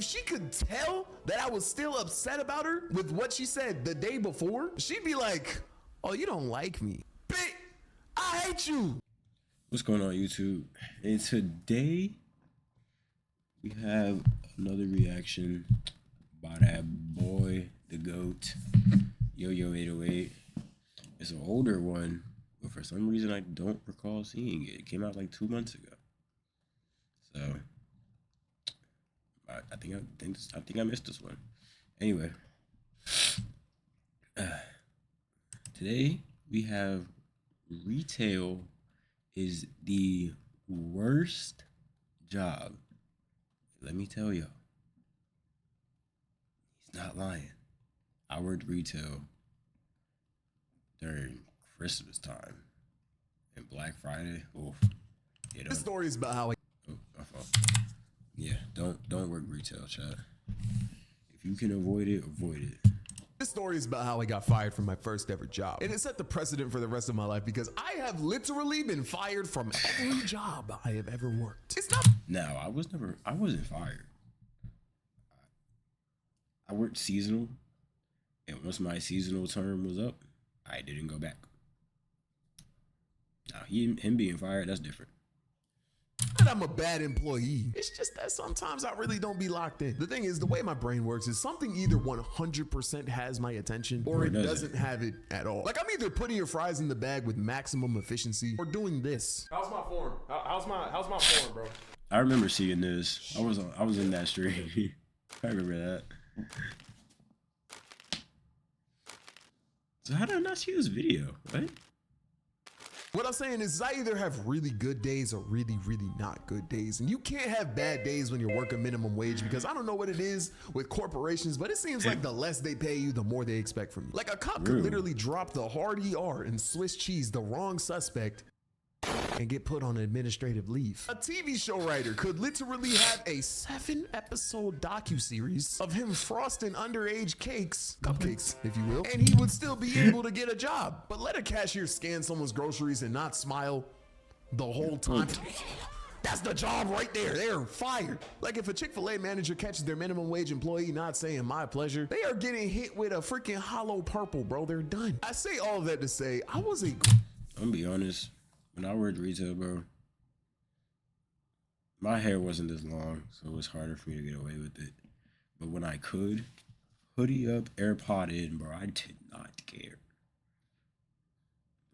if she could tell that I was still upset about her with what she said the day before, she'd be like, oh, you don't like me. Bitch, I hate you. What's going on, YouTube? And today we have another reaction by that boy, the GOAT, Yo-Yo808. It's an older one, but for some reason I don't recall seeing it. It came out like 2 months ago. So I think I missed this one. Anyway, today we have retail is the worst job. Let me tell y'all, he's not lying. I worked retail during Christmas time and Black Friday. Oof. Yeah, This story is about how I... Oh, my fault. Yeah, don't work retail, chat. If you can avoid it, avoid it. This story is about how I got fired from my first ever job. And it set the precedent for the rest of my life because I have literally been fired from every job I have ever worked. It's not... Now, I wasn't fired. I worked seasonal, and once my seasonal term was up, I didn't go back. Now, him being fired, that's different. that I'm a bad employee. It's just that sometimes I really don't be locked in. The thing is, the way my brain works is something either 100% has my attention or it doesn't have it at all. Like I'm either putting your fries in the bag with maximum efficiency or doing this. How's my form? How's my form, bro? I remember seeing this. I was in that stream. I remember that. So how did I not see this video? What? What I'm saying is I either have really good days or really, really not good days. And you can't have bad days when you're working minimum wage because I don't know what it is with corporations, but it seems like the less they pay you, the more they expect from you. Like a cop could literally drop the hard ER and Swiss cheese the wrong suspect and get put on administrative leave. A TV show writer could literally have a 7-episode docuseries of him frosting underage cupcakes, if you will, and he would still be able to get a job. But let a cashier scan someone's groceries and not smile the whole time. That's the job right there. They're fired. Like if a Chick-fil-A manager catches their minimum wage employee not saying my pleasure, they are getting hit with a freaking hollow purple, bro. They're done. I say all of that to say I'm gonna be honest. When I worked retail, bro, my hair wasn't this long, so it was harder for me to get away with it. But when I could, hoodie up, AirPod in, bro, I did not care.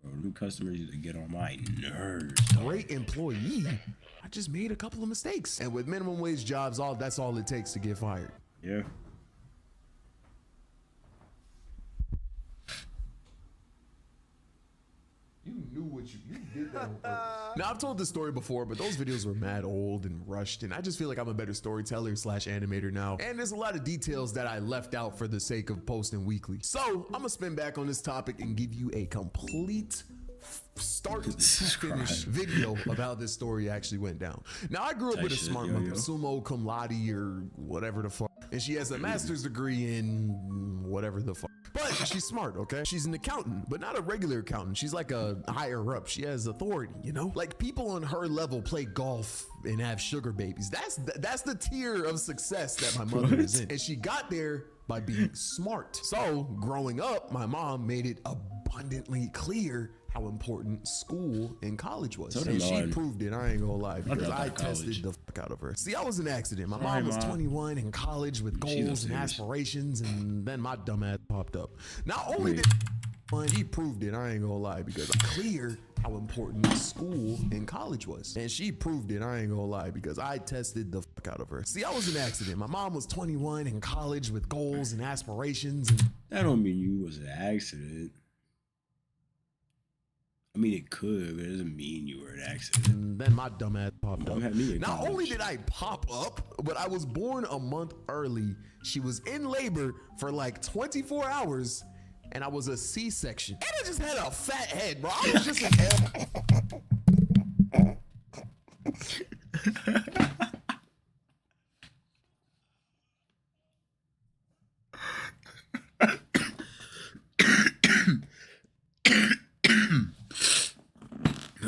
Bro, new customers used to get on my nerves. Great employee. I just made a couple of mistakes. And with minimum wage jobs, that's all it takes to get fired. Yeah. You knew what you did that on purpose. Now I've told this story before, but those videos were mad old and rushed, and I just feel like I'm a better storyteller / animator now. And there's a lot of details that I left out for the sake of posting weekly. So I'm gonna spin back on this topic and give you a complete start to finish video of how this story actually went down. Now I grew up with a smart mother, summa cum laude or whatever the fuck, and she has a master's degree in whatever the fuck. But she's smart, okay? She's an accountant, but not a regular accountant. She's like a higher up. She has authority, you know? Like people on her level play golf and have sugar babies. That's the tier of success that my mother is in. And she got there by being smart. So growing up, my mom made it abundantly clear how important school and college was. And she proved it, I ain't gonna lie, because I tested the fuck out of her. See, I was an accident. My mom was 21 in college with goals and aspirations, and then my dumb ass popped up. Not only did he proved it, I ain't gonna lie, because I clear how important school and college was. And she proved it, I ain't gonna lie, because I tested the fuck out of her. See, I was an accident. My mom was 21 in college with goals and aspirations. And that don't mean you was an accident. I mean, it could, but it doesn't mean you were an accident. And then my dumb ass popped up. Not only did I pop up, but I was born a month early. She was in labor for like 24 hours, and I was a C-section. And I just had a fat head, bro. I was just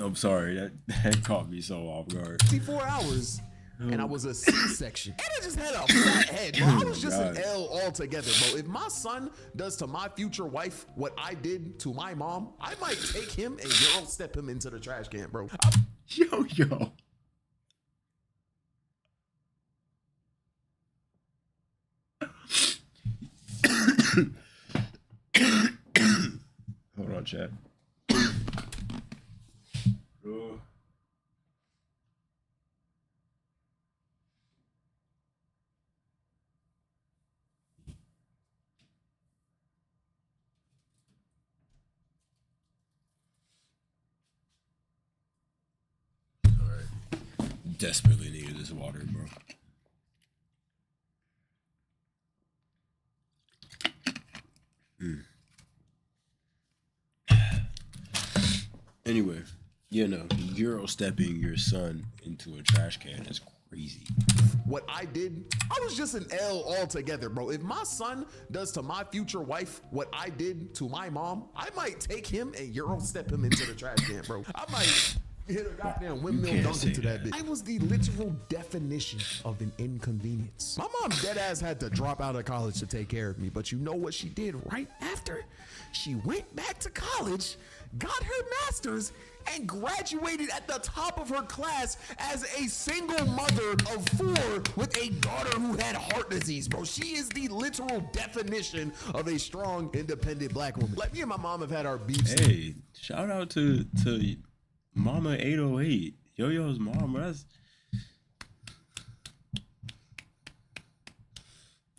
I'm sorry, that caught me so off guard. 54 hours, and I was a C-section. And I just had a fat head, bro, I was just an L altogether, bro. If my son does to my future wife what I did to my mom, I might take him and Euro step him into the trash can, bro. Yo. Hold on, chat. Desperately needed this water, bro. Anyway, you know, Euro stepping your son into a trash can is crazy. What I did, I was just an L altogether, bro. If my son does to my future wife what I did to my mom, I might take him and Euro step him into the trash can, bro. I might hit a goddamn windmill dunk into that bitch. I was the literal definition of an inconvenience. My mom dead ass had to drop out of college to take care of me, but you know what she did right after? She went back to college, got her master's, and graduated at the top of her class as a single mother of 4 with a daughter who had heart disease, bro. She is the literal definition of a strong, independent black woman. Like, me and my mom have had our beefs. Hey, shout out to Mama 808, Yo-Yo's mom. That's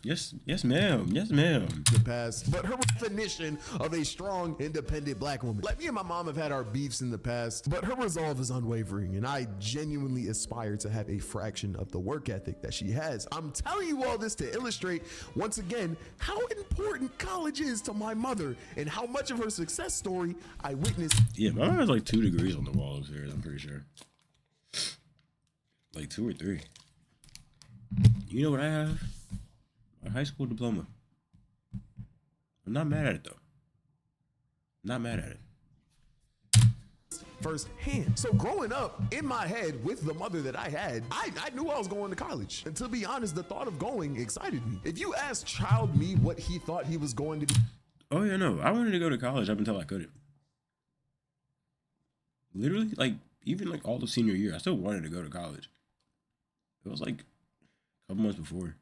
yes, ma'am. Yes, ma'am. The past, but her definition of a strong, independent black woman. Like, me and my mom have had our beefs in the past, but her resolve is unwavering, and I genuinely aspire to have a fraction of the work ethic that she has. I'm telling you all this to illustrate, once again, how important college is to my mother and how much of her success story I witnessed. Yeah, my mom has like 2 degrees on the wall upstairs, I'm pretty sure. Like 2 or 3. You know what I have? A high school diploma. I'm not mad at it though. Not mad at it. Firsthand. So growing up in my head with the mother that I had, I knew I was going to college. And to be honest, the thought of going excited me. If you ask child me what he thought he was going to be. Oh yeah, no. I wanted to go to college up until I couldn't. Literally, like, even like all the senior year, I still wanted to go to college. It was like a couple months before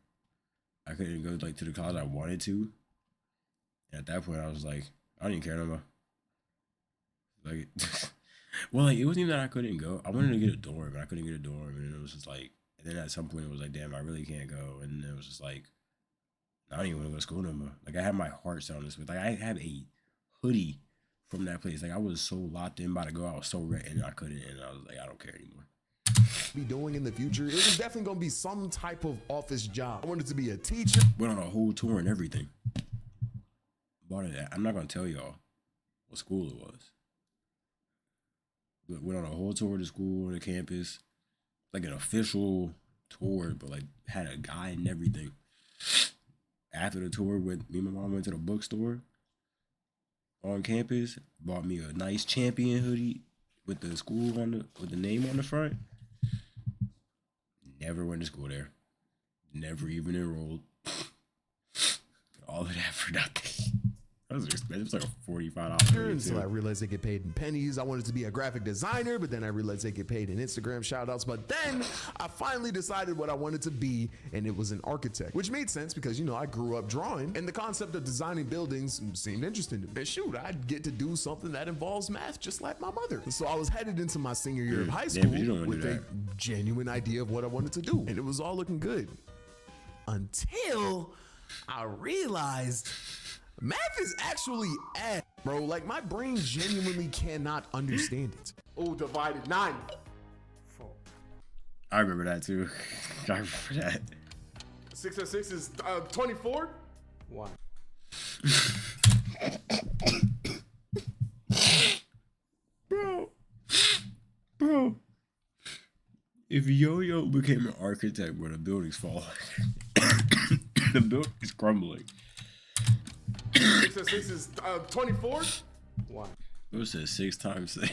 I couldn't go like to the college I wanted to. And at that point, I was like, I don't even care no more. Like, well, like, it wasn't even that I couldn't go. I wanted to get a dorm, and I couldn't get a dorm, and it was just like, and then at some point it was like, damn, I really can't go. And then it was just like, I don't even want to go to school no more. Like, I had my heart set on this. Like, I had a hoodie from that place. Like, I was so locked in by to go. I was so ready, and I couldn't, and I was like, I don't care anymore. Be doing in the future, it was definitely gonna be some type of office job. I wanted to be a teacher. Went on a whole tour and everything. Bought it. I'm not gonna tell y'all what school it was. But went on a whole tour of the school, the campus, like an official tour, but like had a guide and everything. After the tour, me and my mom went to the bookstore on campus, bought me a nice Champion hoodie with the school with the name on the front. Never went to school there. Never even enrolled. All of that for nothing. That was expensive. It was like a $45. Until I realized they get paid in pennies. I wanted to be a graphic designer, but then I realized they get paid in Instagram shout outs. But then I finally decided what I wanted to be, and it was an architect, which made sense because, you know, I grew up drawing, and the concept of designing buildings seemed interesting to me. And shoot, I'd get to do something that involves math just like my mother. So I was headed into my senior year of high school with a genuine idea of what I wanted to do, and it was all looking good. Until I realized math is actually ass, bro. Like, my brain genuinely cannot understand it. Oh, divided 9. I remember that too. I remember that. 6 and 6 is 24. 1. Bro. If Yo-Yo became an architect, where the building's falling, the building's crumbling. 6 and 6 is 24. 1. It said 6 times. The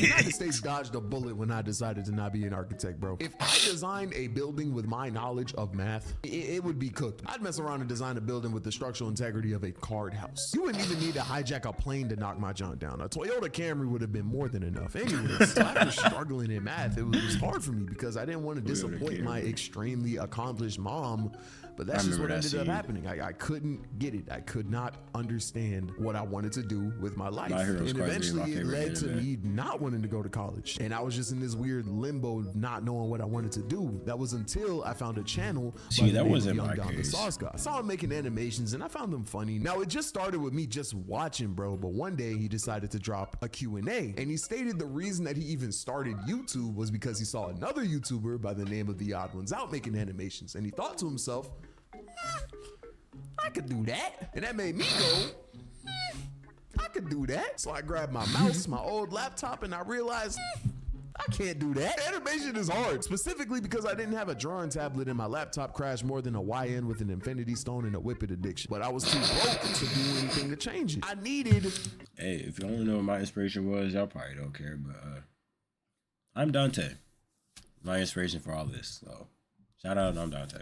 United States dodged a bullet when I decided to not be an architect, bro. If I designed a building with my knowledge of math, it would be cooked. I'd mess around and design a building with the structural integrity of a card house. You wouldn't even need to hijack a plane to knock my junk down. A Toyota Camry would have been more than enough. Anyways, so after struggling in math, it was hard for me because I didn't want to disappoint my extremely accomplished mom. But that's just what ended up happening. I couldn't get it. I could not understand what I wanted to do with my life. And eventually it led to me not wanting to go to college. And I was just in this weird limbo of not knowing what I wanted to do. That was until I found a channel. See, that wasn't my case. I saw him making animations and I found them funny. Now it just started with me just watching, bro. But one day he decided to drop a Q&A. And he stated the reason that he even started YouTube was because he saw another YouTuber by the name of The Odd Ones Out making animations. And he thought to himself, I could do that. And that made me go, I could do that. So I grabbed my mouse, my old laptop, and I realized I can't do that. Animation is hard, specifically because I didn't have a drawing tablet and my laptop crashed more than a YN with an infinity stone and a whippet addiction. But I was too broke to do anything to change it. I needed. Hey, if you don't know what my inspiration was, y'all probably don't care, but I'm Dante. My inspiration for all this. So shout out, I'm Dante.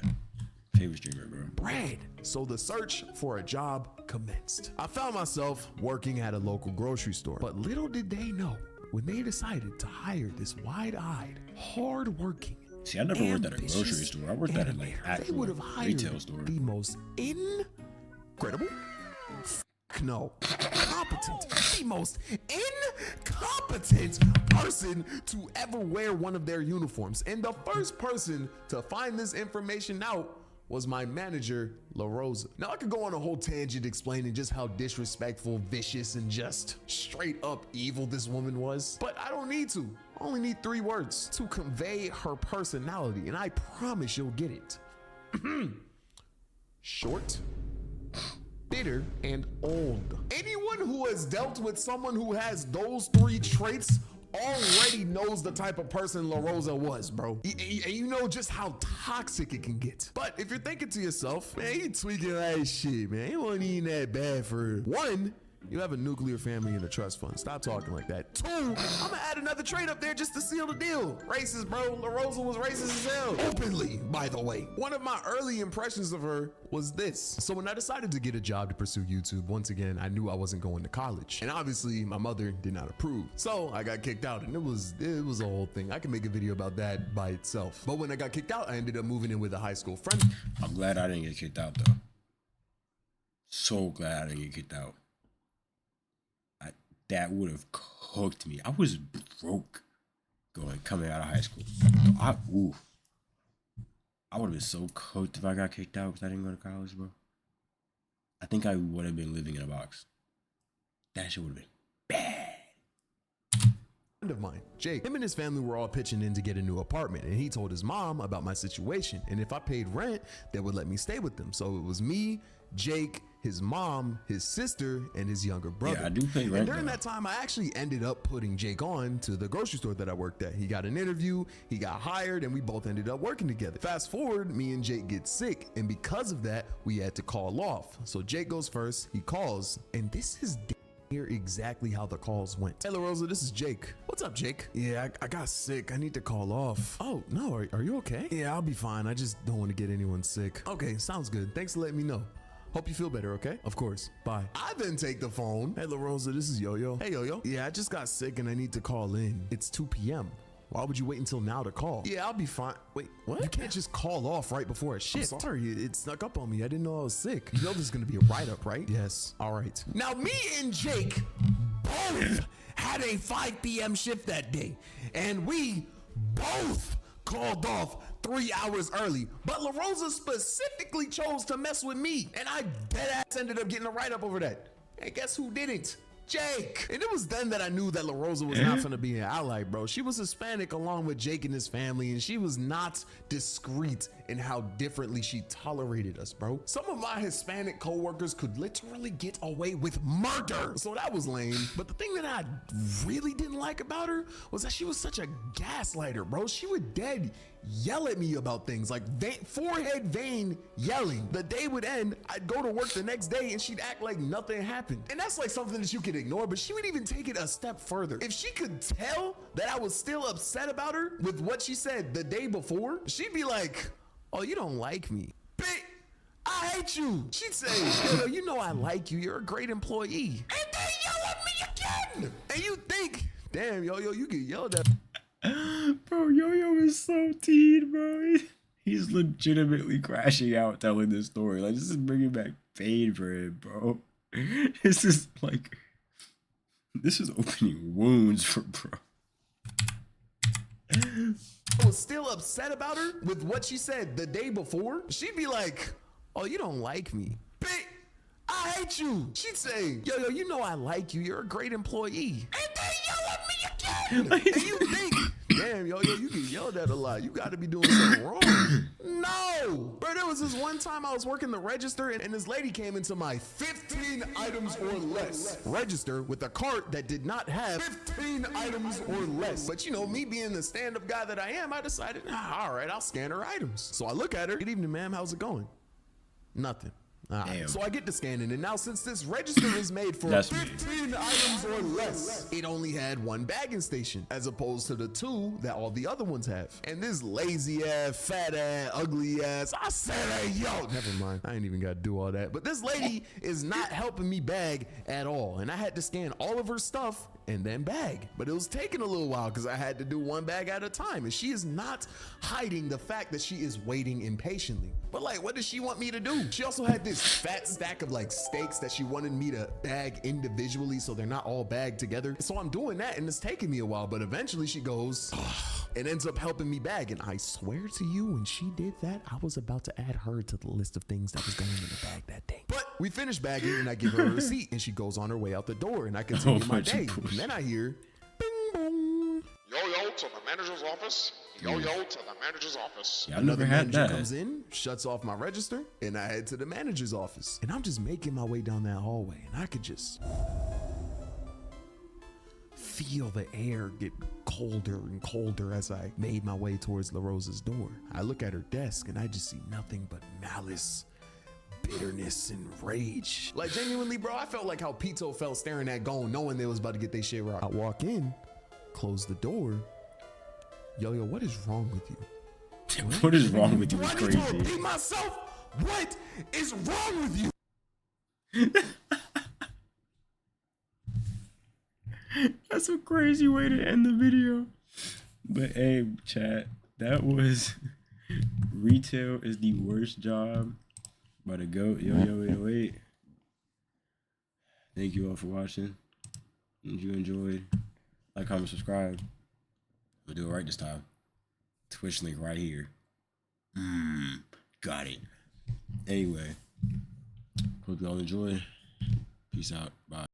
Favorite streamer, bro. Brad. So the search for a job commenced. I found myself working at a local grocery store, but little did they know when they decided to hire this wide-eyed, hard-working, see, I never worked at a grocery store. I worked at a actual retail store. The most incredible, competent, the most incompetent person to ever wear one of their uniforms. And the first person to find this information out was my manager, La Rosa. Now I could go on a whole tangent explaining just how disrespectful, vicious, and just straight up evil this woman was, but I don't need to. I only need 3 words to convey her personality, and I promise you'll get it. Short, bitter, and old. Anyone who has dealt with someone who has those 3 traits already knows the type of person La Rosa was, bro. And you know just how toxic it can get. But if you're thinking to yourself, man, he tweaking like shit, man. He wasn't eating that bad for 1. You have a nuclear family and a trust fund. Stop talking like that. 2, I'm gonna add another trait up there just to seal the deal. Racist, bro. La Rosa was racist as hell. Openly, by the way. One of my early impressions of her was this. So when I decided to get a job to pursue YouTube, once again, I knew I wasn't going to college. And obviously my mother did not approve. So I got kicked out and it was a whole thing. I can make a video about that by itself. But when I got kicked out, I ended up moving in with a high school friend. I'm glad I didn't get kicked out though. So glad I didn't get kicked out. That would have cooked me. I was broke coming out of high school. I would have been so cooked if I got kicked out because I didn't go to college, bro. I think I would have been living in a box. That shit would have been bad. Friend of mine, Jake, him and his family were all pitching in to get a new apartment, and he told his mom about my situation, and if I paid rent, they would let me stay with them. So it was me, Jake, his mom, his sister, and his younger brother. Yeah, I do pay rent. And during that time, I actually ended up putting Jake on to the grocery store that I worked at. He got an interview, he got hired, and we both ended up working together. Fast forward, me and Jake get sick, and because of that, we had to call off. So Jake goes first, he calls, and this is hear exactly how the calls went. Hey, La Rosa, this is Jake. What's up, Jake? Yeah, I got sick. I need to call off. Oh, no, are you okay? Yeah, I'll be fine. I just don't want to get anyone sick. Okay, sounds good. Thanks for letting me know. Hope you feel better, okay? Of course. Bye. I then take the phone. Hey, La Rosa, this is Yo-Yo. Hey, Yo-Yo. Yeah, I just got sick and I need to call in. It's 2 p.m. Why would you wait until now to call? Yeah, I'll be fine. Wait, what? You can't just call off right before a shift. I'm sorry, it snuck up on me. I didn't know I was sick. You know there's gonna be a write-up, right? Yes. All right. Now, me and Jake both had a 5 p.m. shift that day, and we both called off 3 hours early. But La Rosa specifically chose to mess with me, and I deadass ended up getting a write-up over that. And guess who didn't? Jake. And it was then that I knew that La Rosa was not gonna be an ally, bro. She was Hispanic along with Jake and his family, and she was not discreet in how differently she tolerated us, bro. Some of my Hispanic coworkers could literally get away with murder, so that was lame. But the thing that I really didn't like about her was that she was such a gaslighter, bro. She would dead yell at me about things, like forehead vein yelling. The day would end, I'd go to work the next day and she'd act like nothing happened. And that's like something that you could ignore, but she would even take it a step further. If she could tell that I was still upset about her with what she said the day before, she'd be like, oh, you don't like me. Bitch, I hate you. She'd say, yo, you know I like you. You're a great employee. And they yell at me again. And you think, damn, yo, you get yelled at. Bro, Yo-Yo is so teen, bro. He's legitimately crashing out telling this story. Like, this is bringing back pain for him, bro. This is opening wounds for bro. I was still upset about her with what she said the day before. She'd be like, oh, you don't like me. Bitch, I hate you. She'd say, yo, you know I like you. You're a great employee. And they yell at me again. And you think, damn, yo, you get yelled at a lot. You got to be doing something wrong. No. Bro, there was this one time I was working the register and this lady came into my 15 items or less register with a cart that did not have 15 items or less. But you know, me being the stand-up guy that I am, I decided, all right, I'll scan her items. So I look at her. Good evening, ma'am. How's it going? Nothing. So I get to scanning, and now since this register is made for 15 items or less, it only had one bagging station as opposed to the 2 that all the other ones have. And this lazy ass, fat ass, ugly ass, I said, hey, yo, never mind. I ain't even got to do all that. But this lady is not helping me bag at all. And I had to scan all of her stuff and then bag. But it was taking a little while because I had to do one bag at a time. And she is not hiding the fact that she is waiting impatiently. But like, what does she want me to do? She also had this fat stack of like steaks that she wanted me to bag individually so they're not all bagged together. So I'm doing that and it's taking me a while, but eventually she goes and ends up helping me bag. And I swear to you, when she did that, I was about to add her to the list of things that was going in the bag that day. But we finished bagging and I give her a receipt and she goes on her way out the door and I continue my day. And then I hear bing bong. Yo, to the manager's office. Yo, to the manager's office. Yeah, I never had that. Comes in, shuts off my register, and I head to the manager's office. And I'm just making my way down that hallway, and I could just feel the air get colder and colder as I made my way towards La Rosa's door. I look at her desk, and I just see nothing but malice, bitterness, and rage. Like, genuinely, bro, I felt like how Pito felt staring at Gone, knowing they was about to get their shit right. I walk in, close the door. Yo, what is wrong with you? What is wrong with you? I need to repeat myself. What is wrong with you? That's a crazy way to end the video. But hey, chat, that was Retail is the Worst Job by the GOAT, Yo808. Thank you all for watching. If you enjoyed, like, comment, subscribe. We'll do it right this time. Twitch link right here. Got it. Anyway, hope y'all enjoy. Peace out. Bye.